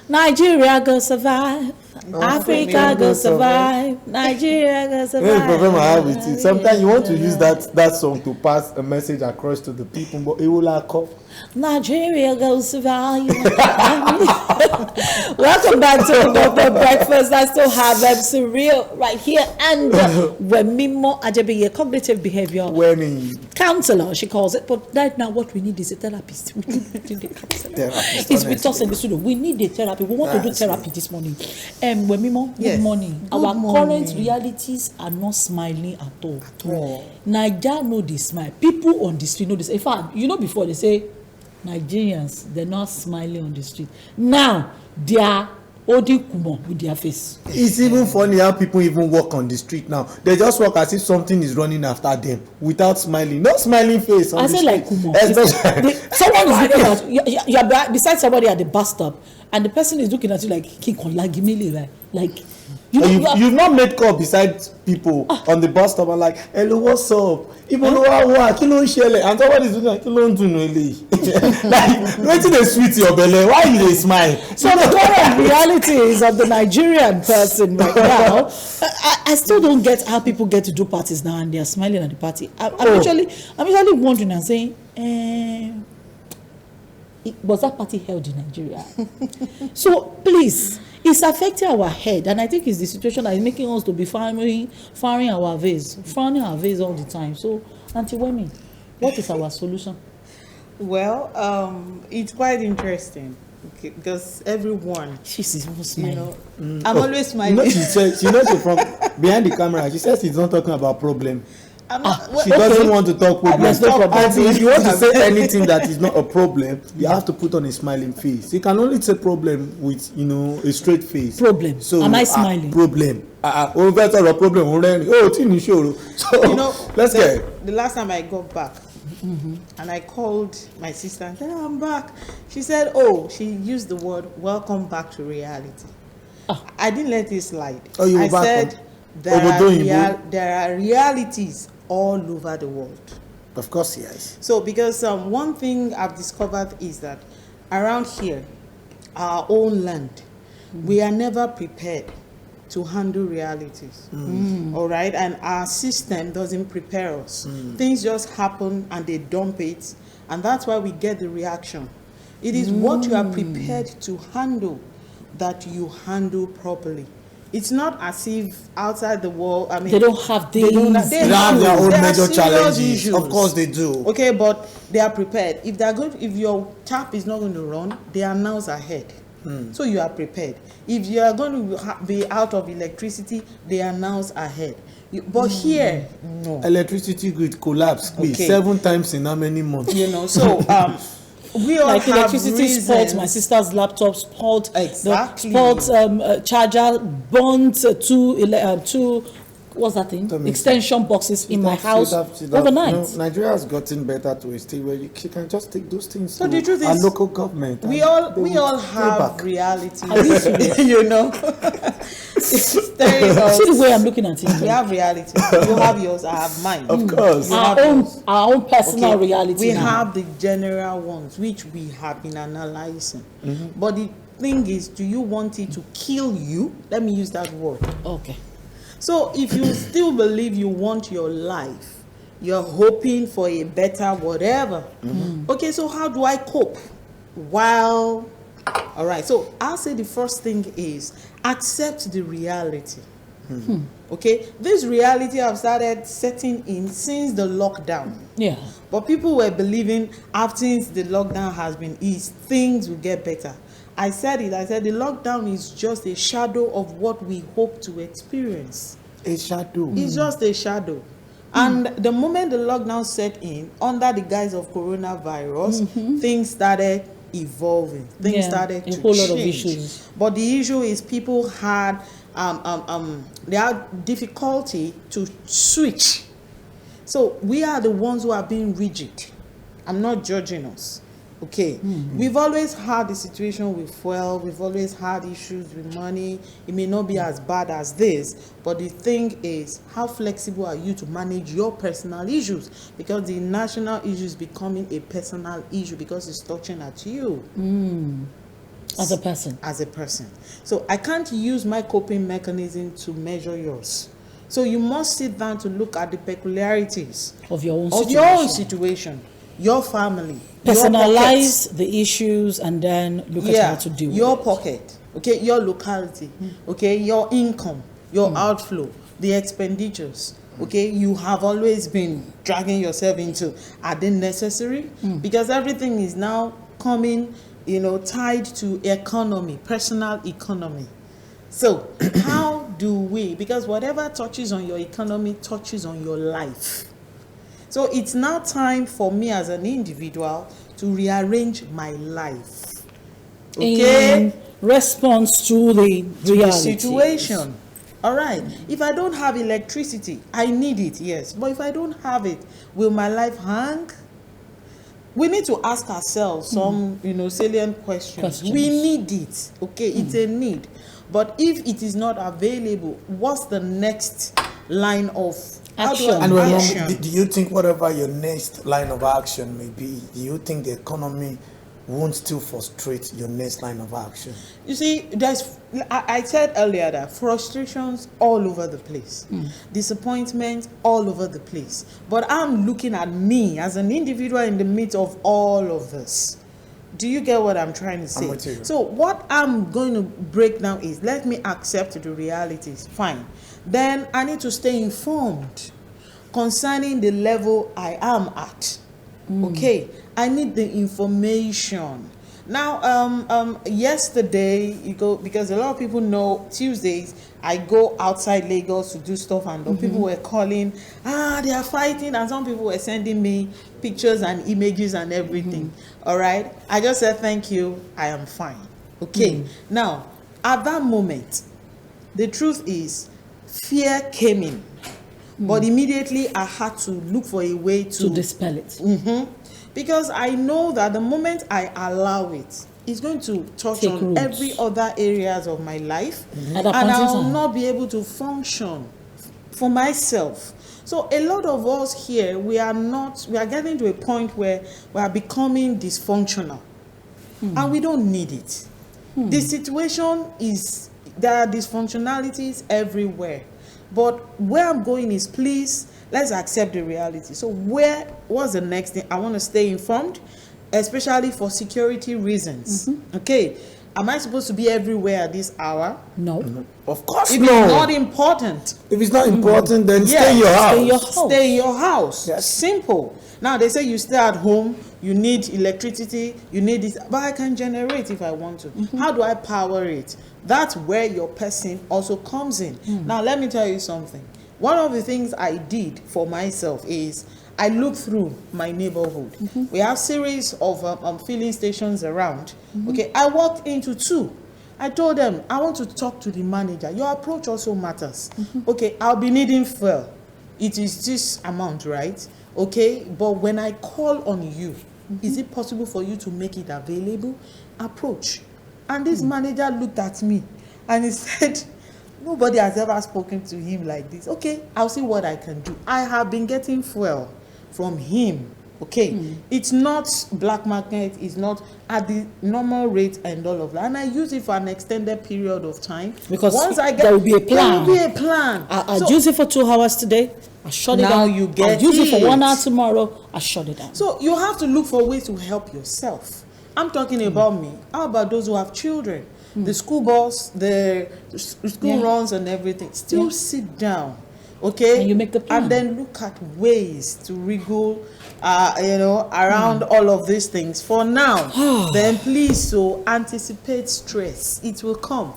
Nigeria go survive. Africa go survive. Nigeria go survive. The problem I have with it, sometimes you want to use that song to pass a message across to the people, but it will lack up. Nigeria go survive. Welcome back to the Breakfast. I still have Surreal right here, and Wemimo Ajebeye, cognitive behavior counselor, she calls it. But right now, what we need is a therapist. We need a counselor. It's with us in the studio. We need a therapy. We want to do therapy this morning. Wemimo, good morning. Our current realities are not smiling at all. Naija know they smile. People on the street know this. In fact, before they say Nigerians, they're not smiling on the street. Now they are holding kumo with their face. It's even funny how people even walk on the street now. They just walk as if something is running after them without smiling. No smiling face on the street. Like kumo. Someone is looking at you. You're beside somebody at the bus stop, and the person is looking at you like King Olagimele, right? Like you've not made call beside people on the bus stop and like, hello, what's up? Even and somebody is looking like, like, waiting to sweet your belly. Why you smile? So the current reality is of the Nigerian person right now. I still don't get how people get to do parties now and they are smiling at the party. I'm usually wondering and saying, was that party held in Nigeria? So please, it's affecting our head, and I think it's the situation that is making us to be frowning our face all the time. So, Auntie Wemi, what is our solution? Well, it's quite interesting because everyone, she's even smiling. I'm always smiling. She knows from behind the camera. She says she's not talking about problem. She doesn't want to talk problems. If you want to say anything that is not a problem, you have to put on a smiling face. You can only say problem with a straight face. Problem. So am I smiling? Problem. Problem. So let's get. The last time I got back, and I called my sister and said, I'm back. She said, she used the word welcome back to reality. I didn't let it slide. I said there are realities all over the world. Of course, yes. So because one thing I've discovered is that around here, our own land, we are never prepared to handle realities. All right, and our system doesn't prepare us. Things just happen and they dump it, and that's why we get the reaction. It is what you are prepared to handle that you handle properly. It's not as if outside the world, they don't have things. They have their own major challenges. Of course they do. Okay, but they are prepared. If your tap is not going to run, they are now ahead. So you are prepared. If you are going to be out of electricity, they are now ahead. But here, no. Electricity grid collapsed 7 times in how many months? So we all have electricity spoiled my sister's laptop, spoiled charger, burnt two what's that thing? Extension boxes in my house overnight. Nigeria has gotten better to a state where you can just take those things to our local government. We all have reality. See the way I'm looking at it. We have reality. You have yours, I have mine. Of course. Our own personal reality. We have the general ones, which we have been analyzing. But the thing is, do you want it to kill you? Let me use that word. Okay. So if you still believe you want your life, you're hoping for a better whatever. Okay, so how do I cope? All right, so I'll say the first thing is accept the reality. Okay, this reality I've started setting in since the lockdown. Yeah. But people were believing after the lockdown has been eased, things will get better. I said the lockdown is just a shadow of what we hope to experience. A shadow. It's just a shadow. And the moment the lockdown set in, under the guise of coronavirus, things started evolving. Things started to change. A whole lot of issues. But the issue is people had difficulty to switch. So we are the ones who are being rigid. I'm not judging us. Okay, we've always had the situation with fuel, we've always had issues with money. It may not be as bad as this, but the thing is, how flexible are you to manage your personal issues? Because the national issue is becoming a personal issue because it's touching at you. As a person. As a person. So I can't use my coping mechanism to measure yours. So you must sit down to look at the peculiarities of your own situation, your family. Personalize the issues and then look at how to deal with your pocket, okay, your locality, okay, your income, your outflow, the expenditures. Okay, you have always been dragging yourself into, are they necessary? Because everything is now coming, tied to economy, personal economy. So how do we, because whatever touches on your economy touches on your life. So it's now time for me as an individual to rearrange my life. Okay? In response to the situation. All right. If I don't have electricity, I need it, yes. But if I don't have it, will my life hang? We need to ask ourselves some, salient questions. We need it. Okay, it's a need. But if it is not available, what's the next line of action? And do you think whatever your next line of action may be, do you think the economy won't still frustrate your next line of action? You see, I said earlier that frustrations all over the place, disappointment all over the place. But I'm looking at me as an individual in the midst of all of this. Do you get what I'm trying to say? I'm with you. So what I'm going to break down is, let me accept the realities. Fine. Then I need to stay informed concerning the level I am at. Okay, I need the information. Now, yesterday, because a lot of people know Tuesdays, I go outside Lagos to do stuff, and people were calling, they are fighting, and some people were sending me pictures and images and everything. All right, I just said, thank you, I am fine. Okay, now, at that moment, the truth is, fear came in. But immediately I had to look for a way to dispel it. Because I know that the moment I allow it, it's going to touch Take on roots. every other areas of my life. At And that point in I will time. not be able to function for myself. So a lot of us here, we are getting to a point where we are becoming dysfunctional. And we don't need it. The situation is, there are dysfunctionalities everywhere. But where I'm going is, please, let's accept the reality. So what's the next thing? I want to stay informed, especially for security reasons. Okay, am I supposed to be everywhere at this hour? No. Of course If no. it's not important. If it's not important, then stay in your house. Stay in your house. Stay in your house. Yes. Simple. Now they say you stay at home, you need electricity, you need this, but I can generate if I want to. How do I power it? That's where your person also comes in. Now let me tell you something. One of the things I did for myself is I looked through my neighborhood. We have series of filling stations around. Okay, I walked into 2. I told them, I want to talk to the manager. Your approach also matters. Okay, I'll be needing fuel. It is this amount, right? Okay, but when I call on you, is it possible for you to make it available? Approach. And this manager looked at me and he said, nobody has ever spoken to him like this. Okay, I'll see what I can do. I have been getting fuel from him. Okay, it's not black market, it's not at the normal rate and all of that. And I use it for an extended period of time. Because once I get, there will be a plan. There will be a plan. I'll use it for 2 hours today. I shut it Now down. you get I'll use it for it. 1 hour tomorrow. I shut it down. So you have to look for ways to help yourself. I'm talking about me. How about those who have children? The school bus, the school runs and everything. Still sit down, okay? And you make the plan. And then look at ways to wriggle, around all of these things. For now, then please, anticipate stress. It will come.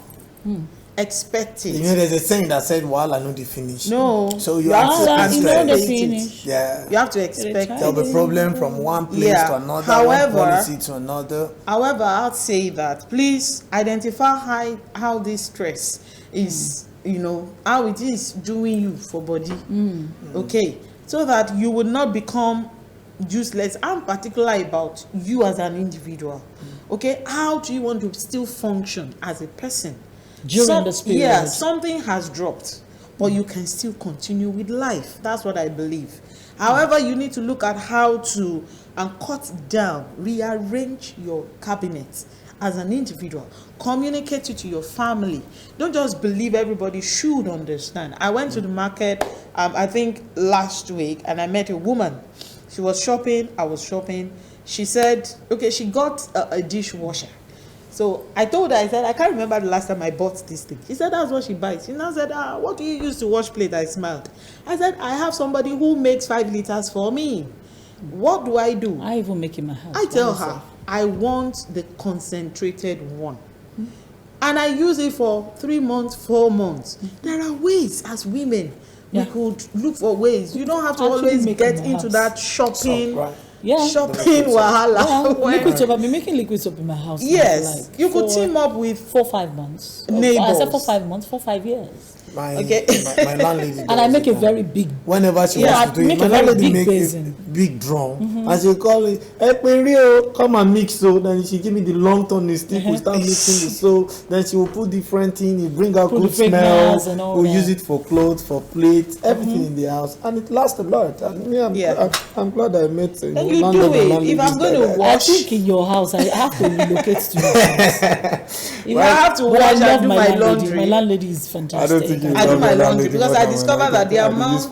Expect it. There's a saying that said, "While I know the finish." No. So you have to anticipate it. You have to expect There'll be problem from one place to another, However, one policy to another. However, I'd say that please identify how this stress is, how it is doing you for body. Okay, so that you will not become useless. I'm particular about you as an individual. Okay, how do you want to still function as a person? During this period. Yeah, something has dropped, but you can still continue with life. That's what I believe. However, you need to look at how to cut down, rearrange your cabinet, as an individual. Communicate it to your family. Don't just believe everybody should understand. I went to the market, I think last week, and I met a woman. She was shopping, I was shopping. She said, okay, she got a dishwasher. So I told her, I said, I can't remember the last time I bought this thing. She said, that's what she buys. She now said, what do you use to wash plate? I smiled. I said, I have somebody who makes 5 liters for me. What do? I even make in my house. I tell her, I want the concentrated one. And I use it for 3 months, 4 months. There are ways as women, we could look for ways. You don't have to always get into that shopping. Shopping wahala. Liquid soap. I've been making liquid soap in my house. Yes, you could team up with 4-5 months. Neighbors. I said 4-5 months, 4-5 years. My landlady. And I make a very big. Whenever she wants to do it, my landlady make a big drum, and she call it, "Hey, come and mix." So then she give me the long turning stick. We start mixing the soap. Then she will put different things. It bring out good smell. We use it for clothes, for plates, everything in the house, and it lasts a lot. And I'm glad I met. And you do it. If I'm going to wash, I think in your house, I have to relocate to your house. If I have to wash, I do my laundry. My landlady is fantastic. I do my laundry because I discovered that the amount.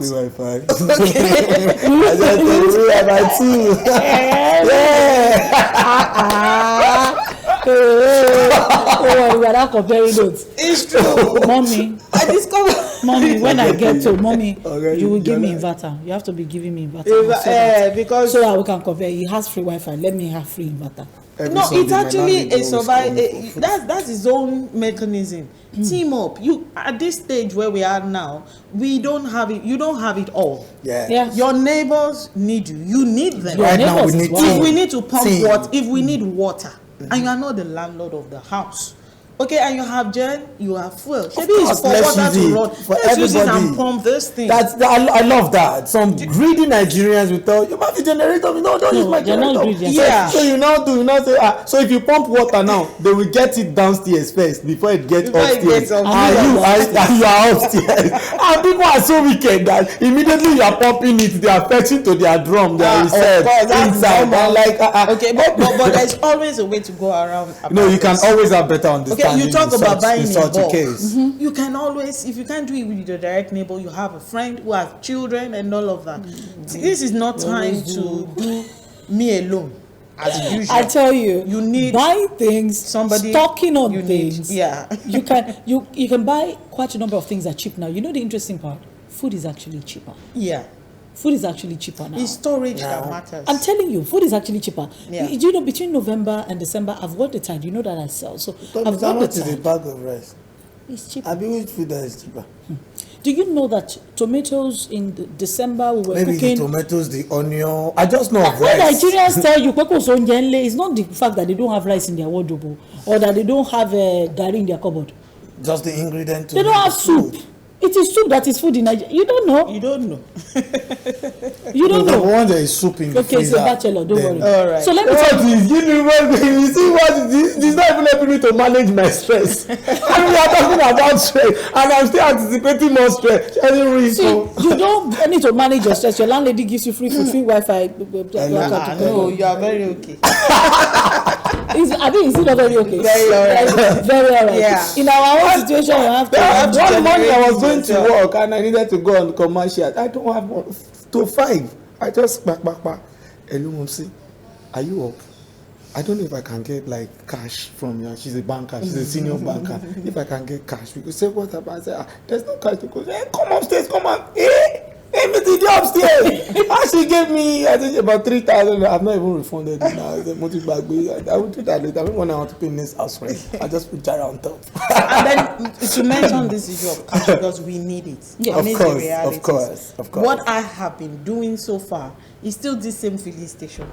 We are not comparing notes. It's true, mommy. I discovered, mommy. When I get to mommy, you will give me inverter. You have to be giving me inverter because so that we can compare. He has free Wi-Fi. Let me have free inverter. No, it's actually a survival. That's his own mechanism. Team up. You at this stage where we are now, we don't have it. You don't have it all. Yeah. Your neighbors need you. You need them. Right now, we need if we need to pump water, if we need water, and you are not the landlord of the house. Okay, and you have gen, you have fuel. Maybe it's for water to run. Let's use it and pump this thing. I love that. Some greedy Nigerians will tell you, "You have the generator." No, don't use my generator. Yeah. So you now say, so if you pump water now, they will get it downstairs first before it gets upstairs. And you are upstairs. And people are so wicked that immediately you are pumping it, they are fetching to their drum. They are inside. Okay, but there's always a way to go around. No, you can always have better understanding. Okay, you talk about buying in bulk. Mm-hmm. You can always, if you can't do it with your direct neighbor, you have a friend who has children and all of that. This is not time to do me alone. As usual. I tell you, you need buying things, somebody stocking on things. You can buy quite a number of things that are cheap now. You know the interesting part? Food is actually cheaper. Food is actually cheaper now. It's storage that matters. I'm telling you, food is actually cheaper. Do you know between November and December, I've got the time. You know that I sell. So I've got the time. Is a bag of rice? It's cheaper. I mean, which food that is cheaper? Do you know that tomatoes in December we were maybe cooking? The tomatoes, the onion. I just know of when rice. Nigerians tell you it's not the fact that they don't have rice in their wardrobe or that they don't have gari in their cupboard. Just the ingredient. They don't have soup. It is soup that is food in Nigeria. You don't know. You don't know. You don't know. The one that is soup in the freezer. Okay, it's a bachelor. Don't worry. All right. So let me tell you. You see what? This is not even helping me to manage my stress. And we are talking about stress, and I'm still anticipating more stress. You don't need to manage your stress. Your landlady gives you free food, free Wi-Fi. No, you are very okay. Is it not very okay? Very alright. Very alright. Yeah. In our own situation, we have to. One morning I was going to work and I needed to go on commercial. I don't have 1 to 5. I just back. Hello, Momsi. Are you up? I don't know if I can get like cash from you. She's a banker. She's a senior banker. If I can get cash, we could say what about? I said, there's no cash. Because come upstairs, come on. Me to the upstairs. And she gave me, I think, about 3,000. I've not even refunded it now. I will do that later. When I want to pay this house rent, I just put Jara on top. And then to mention this issue of cash, because we need it. Yeah. Of course. What I have been doing so far is still this same filling station.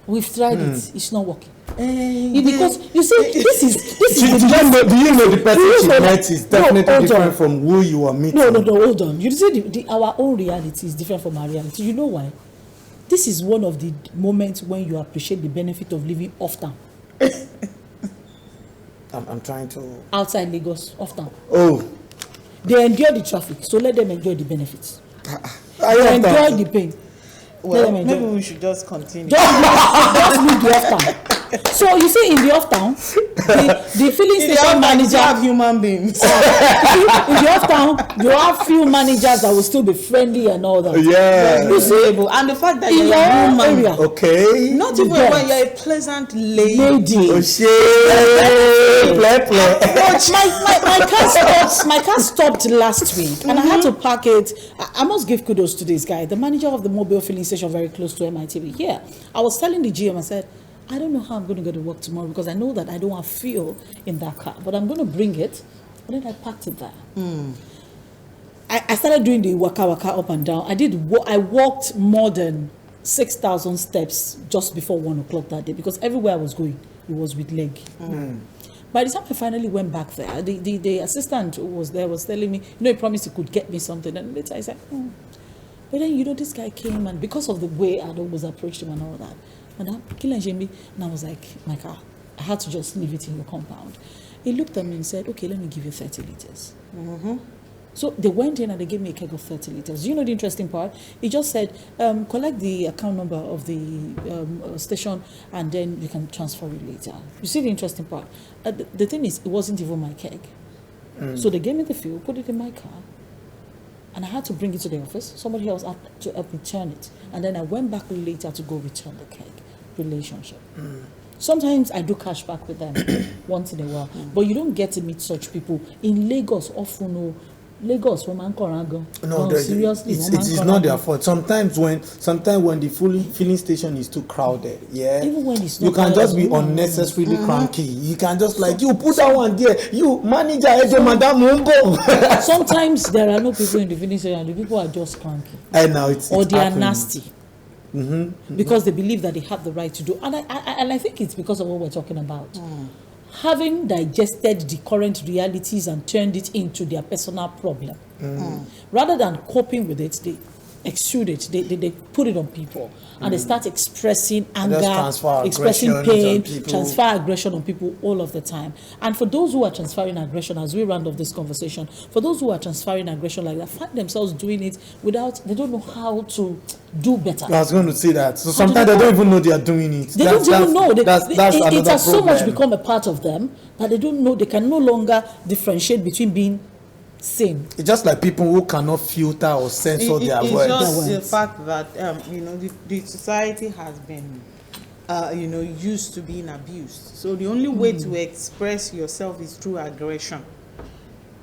We've tried it. It's not working. Because you see, this is do you know the person you met is definitely different from who you are meeting? No, hold on. You see, our own reality is different from our reality. You know why? This is one of the moments when you appreciate the benefit of living off town. I'm trying to outside Lagos, off town. Oh, they endure the traffic, so let them enjoy the benefits. They enjoy the pain. Well, maybe we should just continue. Just leave the off town. So you see, in the off town, the filling station manager have human beings. in the off town, you have few managers that will still be friendly and all that. Yeah. You see, and the fact that In you're a woman, area. Okay. not even when you're a pleasant lady. Oh shit. My car stopped last week, and I had to park it. I must give kudos to this guy, the manager of the mobile filling station very close to MITV. Here, I was telling the GM, I said, I don't know how I'm going to go to work tomorrow because I know that I don't have fuel in that car, but I'm going to bring it. And then I parked it there. I started doing the waka up and down. I walked more than 6,000 steps just before 1 o'clock that day because everywhere I was going, it was with leg. By the time I finally went back there, the assistant who was there was telling me, he promised he could get me something. And later I said, But then, this guy came, and because of the way I was approached him and all that, Madam, and I was like, my car, I had to just leave it in your compound. He looked at me and said, okay, let me give you 30 liters. So they went in and they gave me a keg of 30 liters. You know the interesting part? He just said, collect the account number of the station and then you can transfer it later. You see the interesting part? The thing is, it wasn't even my keg. So they gave me the fuel, put it in my car, and I had to bring it to the office. Somebody else had to help me turn it. And then I went back later to go return the keg. Relationship. Sometimes I do cash back with them once in a while. But you don't get to meet such people. In Lagos, often, Lagos, seriously, it is not their fault. Sometimes when the filling station is too crowded, even when it's not, you can just be unnecessarily cranky. You can just you put that one there. You manager, Madam Mumbo. Sometimes there are no people in the filling station. The people are just cranky, and now or they are nasty. Because they believe that they have the right to do, and I think it's because of what we're talking about. Having digested the current realities and turned it into their personal problem. Rather than coping with it, they exude it, they put it on people, and they start expressing anger, expressing pain, transfer aggression on people all of the time. And for those who are transferring aggression, as we round off this conversation, for those who are transferring aggression like that, find themselves doing it they don't know how to do better. I was going to say that. So sometimes they don't even know they are doing it. They don't even know. It has so much problem. become a part of them that they don't know. They can no longer differentiate between being same. It's just like people who cannot filter or censor their words. It's just the fact that the society has been used to being abused. So the only way to express yourself is through aggression.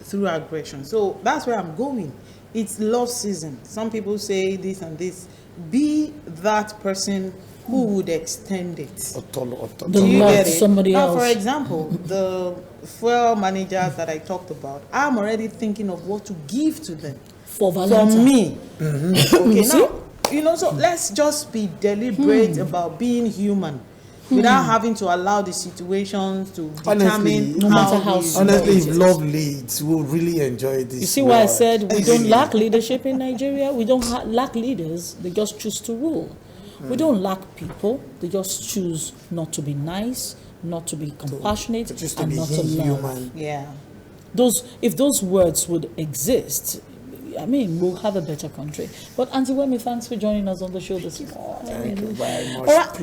So that's where I'm going. It's love season. Some people say this and this. Be that person who would extend it. The love somebody else. Now, for example, the fuel managers that I talked about, I'm already thinking of what to give to them for me. Okay, now so let's just be deliberate about being human without having to allow the situations to determine honestly, if love leads, we'll really enjoy this. You see why I said we don't lack leadership in Nigeria? We don't lack leaders. They just choose to rule. We don't lack people. They just choose not to be nice, not to be compassionate, and not to love. Yeah. If those words would exist, we'll have a better country. But Auntie Wemi, thanks for joining us on the show this morning. Thank you very much. All right,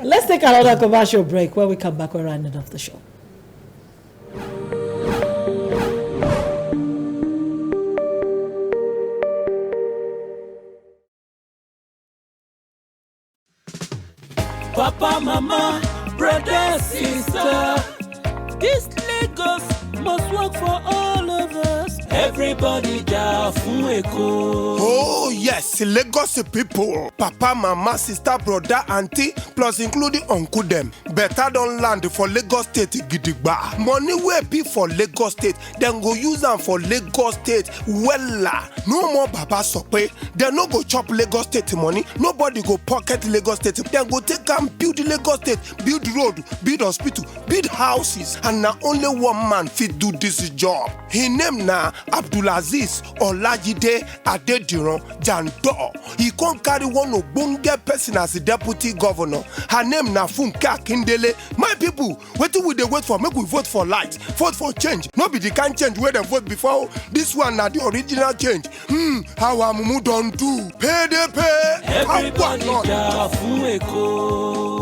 let's take another commercial break. When we come back, we're rounding off the show. Papa, mama, brother, sister, this Lagos must work for all of us. Everybody da fun Eko. Oh yes, Lagos people, papa, mama, sister, brother, auntie, plus including uncle them. Better don't land for Lagos State gidigba. Money wey be for Lagos State, then go use them for Lagos State. Wella, no more baba sope. Then no go chop Lagos State money. Nobody go pocket Lagos State. Then go take and build Lagos State, build road, build hospital, build houses, and now only one man fit do this job. His name na Abdulaziz Olajide Adediran Jando. door. He can't carry one ogbonge person as the deputy governor. Her name na Funke Akindele. My people, what do we dey wait for? Make we vote for light, vote for change. No be the kind change where they vote before. This one na the original change. How Amumu don't do. Pay they pay. Everybody ja fún Èkó.